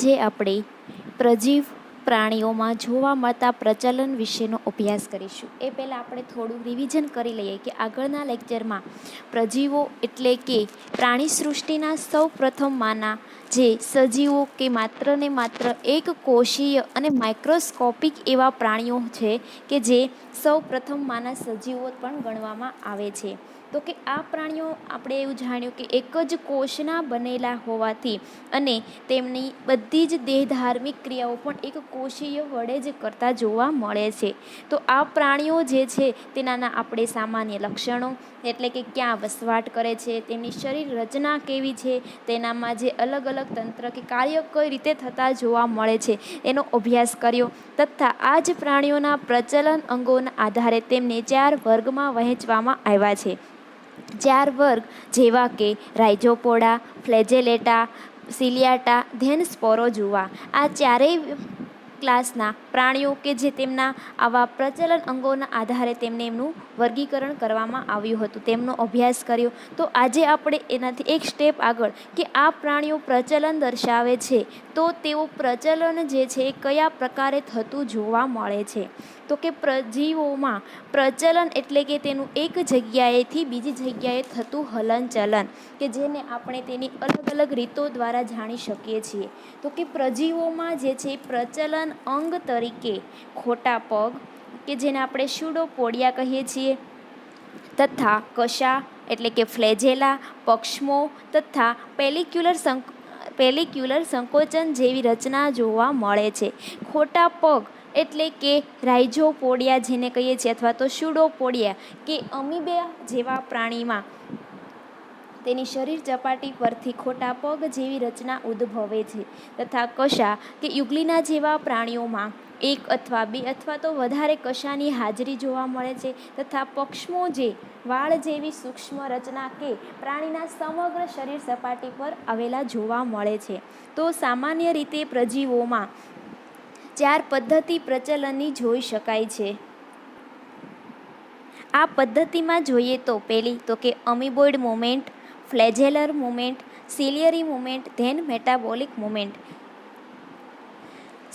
આજે આપણે પ્રજીવ પ્રાણીઓમાં જોવા મળતા પ્રચલન વિશેનો અભ્યાસ કરીશું. એ પહેલાં આપણે થોડું રિવિઝન કરી લઈએ કે આગળના લેક્ચરમાં પ્રજીવો એટલે કે પ્રાણી સૃષ્ટિના સૌ પ્રથમમાંના જે સજીવો કે માત્ર ને માત્ર એક કોષીય અને માઇક્રોસ્કોપિક એવા પ્રાણીઓ છે કે જે સૌ પ્રથમમાંના સજીવો પણ ગણવામાં આવે છે. તો કે આ પ્રાણીઓ આપણે એવું જાણ્યું કે એક જ કોષના બનેલા હોવાથી અને તેમની બધી જ દેહધાર્મિક ક્રિયાઓ પણ એક કોષીય વડે જ કરતા જોવા મળે છે. તો આ પ્રાણીઓ જે છે તેનાના આપણે સામાન્ય લક્ષણો એટલે કે ક્યાં વસવાટ કરે છે, તેમની શરીર રચના કેવી છે, તેનામાં જે અલગ અલગ તંત્ર કે કાર્ય કઈ રીતે થતા જોવા મળે છે એનો અભ્યાસ કર્યો તથા આ જ પ્રાણીઓના પ્રચલન અંગોના આધારે તેમને 4 વર્ગમાં વહેંચવામાં આવ્યા છે. 4 વર્ગ જેવા કે રાઇઝોપોડા, ફ્લેજેલેટા, સિલિયાટા, ધેન સ્પોરોઝોઆ. આ ચારેય ક્લાસના પ્રાણીઓ કે જે તેમના આવા પ્રચલન અંગોના આધારે તેમને એમનું વર્ગીકરણ કરવામાં આવ્યું હતું, તેમનો અભ્યાસ કર્યો. તો આજે આપણે એનાથી એક સ્ટેપ આગળ કે આ પ્રાણીઓ પ્રચલન દર્શાવે છે તો તેઓ પ્રચલન જે છે એ કયા પ્રકારે થતું જોવા મળે છે. તો કે પ્રજીવોમાં પ્રચલન એટલે કે તેનું એક જગ્યાએથી બીજી જગ્યાએ થતું હલનચલન કે જેને આપણે તેની અલગ અલગ રીતો દ્વારા જાણી શકીએ છીએ. તો કે પ્રજીવોમાં જે છે પ્રચલન અંગ તરીકે ખોટા પગ કે જેને આપણે સ્યુડોપોડિયા કહીએ છીએ તથા કશા એટલે કે ફ્લેજેલા, પક્ષમો તથા પેલિક્યુલર સંકોચન જેવી રચના જોવા મળે છે. ખોટા પગ એટલે કે રાઇઝોપોડિયા જેને કહીએ છીએ અથવા તો સ્યુડોપોડિયા કે અમીબા જેવા પ્રાણીમાં તેની શરીર સપાટી પરથી ખોટા પગ જેવી રચના ઉદ્ભવે છે તથા કશા કે યુગ્લિના જેવા પ્રાણીઓમાં 1 અથવા 2 અથવા તો વધારે કશાની હાજરી જોવા મળે છે તથા પક્ષમો જે વાળ જેવી સૂક્ષ્મ રચના કે પ્રાણીના સમગ્ર શરીર સપાટી પર આવેલા જોવા મળે છે. તો સામાન્ય રીતે પ્રજીવોમાં 4 પદ્ધતિ પ્રચલનની જોઈ શકાય છે. આ પદ્ધતિમાં જોઈએ તો પહેલી તો કે amoeboid movement, flagellar movement, ciliary movement, then metabolic movement.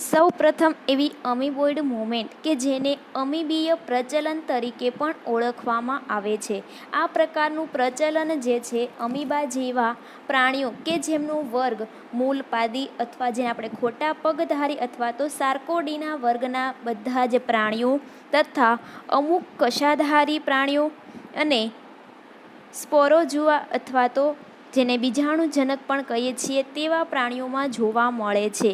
સૌ પ્રથમ એવી અમીબોઇડ મુવમેન્ટ કે જેને અમીબીય પ્રચલન તરીકે પણ ઓળખવામાં આવે છે. આ પ્રકારનું પ્રચલન જે છે અમીબા જેવા પ્રાણીઓ કે જેમનું વર્ગ મૂલપાદી અથવા જેને આપણે ખોટા પગધારી અથવા તો સાર્કોડીના વર્ગના બધા જ પ્રાણીઓ તથા અમુક કશાધારી પ્રાણીઓ અને સ્પોરોઝોઆ અથવા તો જેને બીજાણુજનક પણ કહીએ છીએ તેવા પ્રાણીઓમાં જોવા મળે છે.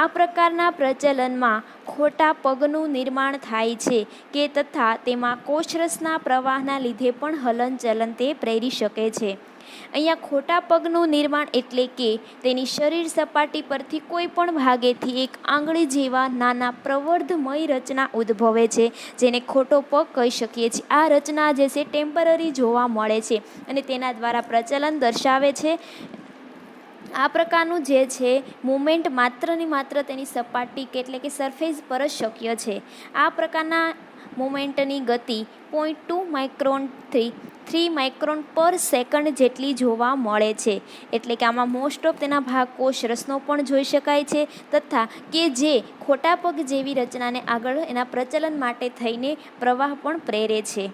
આ પ્રકારના પ્રચલનમાં ખોટા પગનું નિર્માણ થાય છે કે તથા તેમાં કોષરસના પ્રવાહના લીધે પણ હલનચલન તે પ્રેરી શકે છે. અહીંયા ખોટા પગનું નિર્માણ એટલે કે તેની શરીર સપાટી પરથી કોઈ પણ ભાગેથી એક આંગળી જેવા નાના પ્રવર્ધમય રચના ઉદ્ભવે છે જેને ખોટો પગ કહી શકીએ છીએ. આ રચના જે છે ટેમ્પરરી જોવા મળે છે અને તેના દ્વારા પ્રચલન દર્શાવે છે. આ પ્રકારનું જે છે મુવમેન્ટ માત્ર ને માત્ર તેની સપાટી એટલે કે સરફેસ પર જ શક્ય છે. આ પ્રકારના મુવમેન્ટની ગતિ 0.2 માઇક્રોનથી 3 માઇક્રોન પર સેકન્ડ જેટલી જોવા મળે છે. એટલે કે આમાં મોસ્ટ ઓફ તેના ભાગ કોષ રસનો પણ જોઈ શકાય છે તથા કે જે ખોટા પગ જેવી રચનાને આગળ એના પ્રચલન માટે થઈને પ્રવાહ પણ પ્રેરે છે.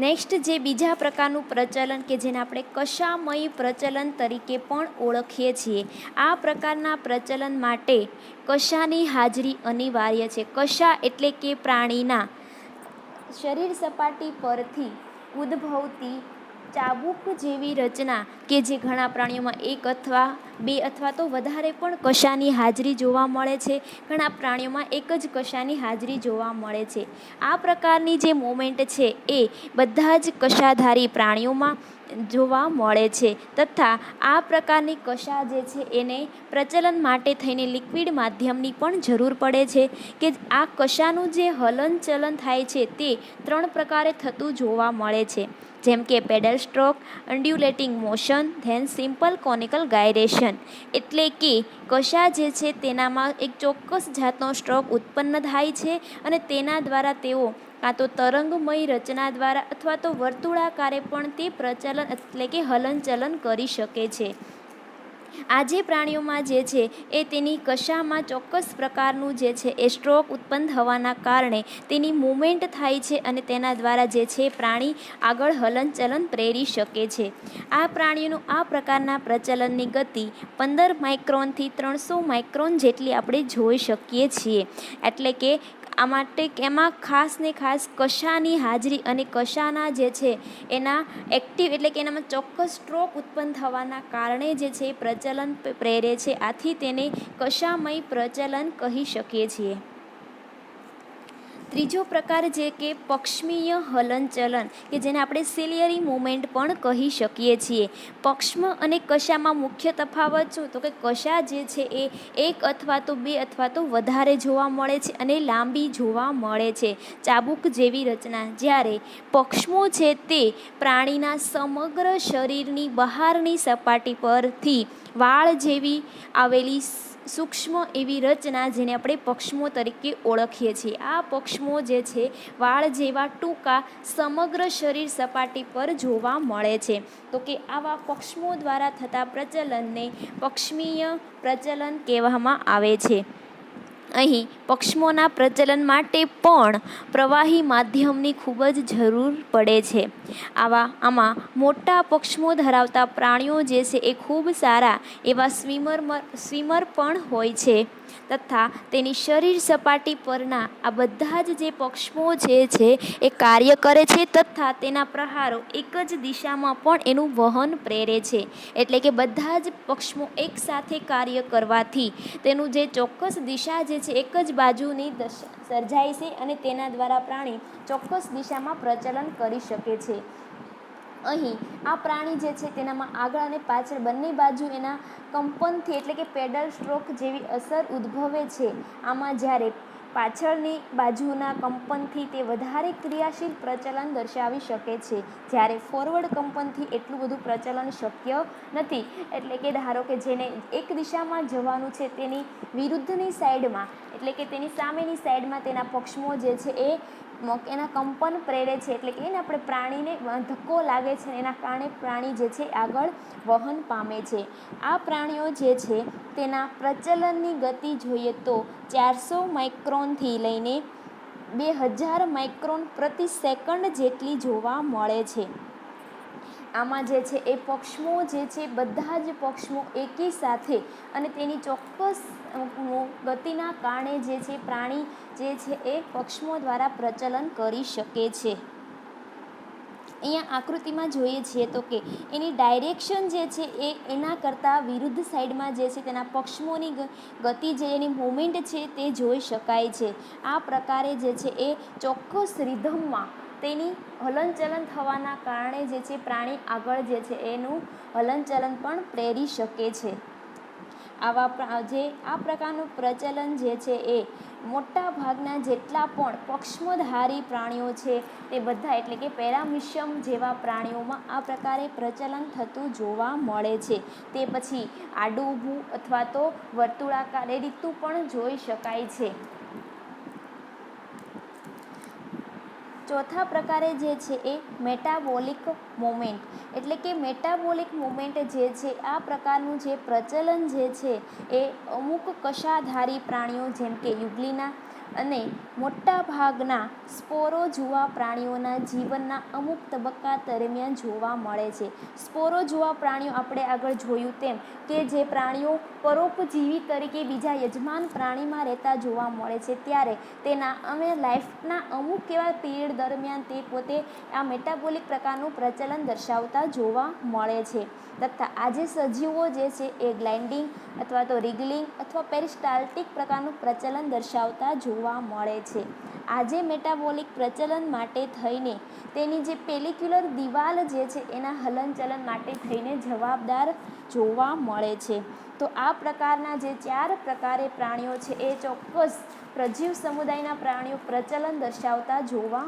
નેક્સ્ટ જે બીજા પ્રકારનું પ્રચલન કે જેને આપણે કશામય પ્રચલન તરીકે પણ ઓળખીએ છીએ. આ પ્રકારના પ્રચલન માટે કશાની હાજરી અનિવાર્ય છે. કશા એટલે કે પ્રાણીના શરીર સપાટી પરથી ઉદ્ભવતી ચાબુક જેવી રચના કે જે ઘણા પ્રાણીઓમાં 1 અથવા 2 અથવા તો વધારે પણ કશાની હાજરી જોવા મળે છે. ઘણા પ્રાણીઓમાં એક જ કશાની હાજરી જોવા મળે છે. આ પ્રકારની જે મુવમેન્ટ છે એ બધા જ કશાધારી પ્રાણીઓમાં જોવા મળે છે તથા આ પ્રકારની કશા જે છે એને પ્રચલન માટે થઈને લિક્વિડ માધ્યમની પણ જરૂર પડે છે કે આ કશાનું જે હલનચલન થાય છે તે 3 પ્રકારે થતું જોવા મળે છે. જેમ કે paddle stroke, undulating motion, then simple conical gyration. એટલે કે કશા જે છે તેનામાં એક ચોક્કસ જાતનો સ્ટ્રોક ઉત્પન્ન થાય છે અને તેના દ્વારા તેઓ કાં તો તરંગમય રચના દ્વારા અથવા તો વર્તુળાકારે પણ તે પ્રચલન એટલે કે હલનચલન કરી શકે છે. આ જે પ્રાણીઓમાં જે છે એ તેની કશામાં ચોક્કસ પ્રકારનું જે છે એ સ્ટ્રોક ઉત્પન્ન થવાના કારણે તેની મૂવમેન્ટ થાય છે અને તેના દ્વારા જે છે પ્રાણી આગળ હલનચલન પ્રેરી શકે છે. આ પ્રાણીઓનું આ પ્રકારના પ્રચલનની ગતિ 15 માઇક્રોનથી 300 માઇક્રોન જેટલી આપણે જોઈ શકીએ છીએ. એટલે કે આ માટે એમાં ખાસ ને ખાસ કશાની હાજરી અને કશાના જે છે એના એક્ટિવ એટલે કે એનામાં ચોક્કસ સ્ટ્રોક ઉત્પન્ન થવાના કારણે જે છે એ પ્રચલન પ્રેરે છે. આથી તેને કશામય પ્રચલન કહી શકીએ છીએ. ત્રીજો પ્રકાર જે કે પક્ષમીય હલનચલન કે જેને આપણે સિલિયરી મૂવમેન્ટ પણ કહી શકીએ છીએ. પક્ષમ અને કશામાં મુખ્ય તફાવત શું તો કે કશા જે છે એ એક અથવા તો બે અથવા તો વધારે જોવા મળે છે અને લાંબી જોવા મળે છે, ચાબુક જેવી રચના. જ્યારે પક્ષમો છે તે પ્રાણીના સમગ્ર શરીરની બહારની સપાટી પરથી વાળ જેવી આવેલી સૂક્ષ્મ એવી રચના જેને આપણે પક્ષમો તરીકે ઓળખીએ છીએ. આ પક્ષમો જે છે વાળ જેવા ટૂંકા સમગ્ર શરીર સપાટી પર જોવા મળે છે. તો કે આવા પક્ષમો દ્વારા થતા પ્રચલનને પક્ષમીય પ્રચલન કહેવામાં આવે છે. અહીં પક્ષમોના પ્રચલન માટે પણ પ્રવાહી માધ્યમની ખૂબ જ જરૂર પડે છે. આમાં મોટા પક્ષમો ધરાવતા પ્રાણીઓ જે છે એ ખૂબ સારા એવા સ્વિમર પણ હોય છે તથા તેની શરીર સપાટી પરના આ બધા જ જે પક્ષમો છે એ કાર્ય કરે છે તથા તેના પ્રહારો એક જ દિશામાં પણ એનું વહન પ્રેરે છે. એટલે કે બધા જ પક્ષમો એકસાથે કાર્ય કરવાથી તેનું જે ચોક્કસ દિશા જે છે એક જ બાજુની સર્જાય છે અને તેના દ્વારા પ્રાણી ચોક્કસ દિશામાં પ્રચલન કરી શકે છે. અહીં આ પ્રાણી જે છે તેનામાં આગળ અને પાછળ બંને બાજુ એના કંપનથી એટલે કે પેડલ સ્ટ્રોક જેવી અસર ઉદ્ભવે છે. આમાં જ્યારે પાછળની બાજુના કંપનથી તે વધારે ક્રિયાશીલ પ્રચલન દર્શાવી શકે છે, જ્યારે ફોરવર્ડ કંપનથી એટલું બધું પ્રચલન શક્ય નથી. એટલે કે ધારો કે જેને એક દિશામાં જવાનું છે તેની વિરુદ્ધની સાઈડમાં એટલે કે તેની સામેની સાઈડમાં તેના પક્ષમો જે છે એ એના કંપન પ્રેરે છે. એટલે કે એને આપણે પ્રાણીને ધક્કો લાગે છે એના કારણે પ્રાણી જે છે આગળ વહન પામે છે. આ પ્રાણીઓ જે છે તેના પ્રચલનની ગતિ જોઈએ તો 400 માઇક્રોનથી લઈને 2000 માઇક્રોન પ્રતિ સેકન્ડ જેટલી જોવા મળે છે. આમાં જે છે એ પક્ષમો જે છે બધા જ પક્ષમો એકી સાથે અને તેની ચોક્કસ ગતિના કારણે જે છે પ્રાણી જે છે એ પક્ષમો દ્વારા પ્રચલન કરી શકે છે. અહીંયા આકૃતિમાં જોઈએ છીએ તો કે એની ડાયરેક્શન જે છે એ એના કરતાં વિરુદ્ધ સાઈડમાં જે છે તેના પક્ષમોની ગતિ જે એની મૂવમેન્ટ છે તે જોઈ શકાય છે. આ પ્રકારે જે છે એ ચોક્કસ રિધમમાં તેની હલનચલન થવાના કારણે જે છે પ્રાણી આગળ જે છે એનું હલનચલન પણ પ્રેરી શકે છે. આ પ્રકારનું પ્રચલન જે છે એ મોટા ભાગના જેટલા પણ પક્ષમધારી પ્રાણીઓ છે તે બધા એટલે કે પેરામિશિયમ જેવા પ્રાણીઓમાં આ પ્રકારે પ્રચલન થતું જોવા મળે છે. તે પછી આડું ઊભું અથવા તો વર્તુળાકાર એ રીતનું પણ જોઈ શકાય છે. ચોથા પ્રકારે જે છે એ મેટાબોલિક મૂવમેન્ટ એટલે કે મેટાબોલિક મૂવમેન્ટ જે છે આ પ્રકારનું જે પ્રચલન જે છે એ અમુક કશાધારી પ્રાણીઓ જેમ કે યુગ્લિના અને મોટા ભાગના સ્પોરોજુઆ પ્રાણીઓના જીવનના અમુક તબક્કા દરમિયાન જોવા મળે છે. સ્પોરોજુઆ પ્રાણીઓ આપણે આગળ જોયું તેમ કે જે પ્રાણીઓ પરોપજીવી તરીકે બીજા યજમાન પ્રાણીમાં રહેતા જોવા મળે છે, ત્યારે તેના લાઈફના અમુક એવા પીરિયડ દરમિયાન તે પોતે આ મેટાબોલિક પ્રકારનું પ્રચલન દર્શાવતા જોવા મળે છે. તથા આજે સજીવો જે છે એ ગ્લાઇન્ડિંગ અથવા તો રિગલિંગ અથવા પેરિસ્ટાલ્ટિક પ્રકારનું પ્રચલન દર્શાવતા જોવા મળે છે. આજે મેટાબોલિક પ્રચલન માટે થઈને તેની જે પેલિક્યુલર દિવાલ જે છે એના હલનચલન માટે થઈને જવાબદાર જોવા મળે છે. તો આ પ્રકારના જે 4 પ્રકારે પ્રાણીઓ છે એ ચોક્કસ પ્રજીવ સમુદાયના પ્રાણીઓ પ્રચલન દર્શાવતા જોવા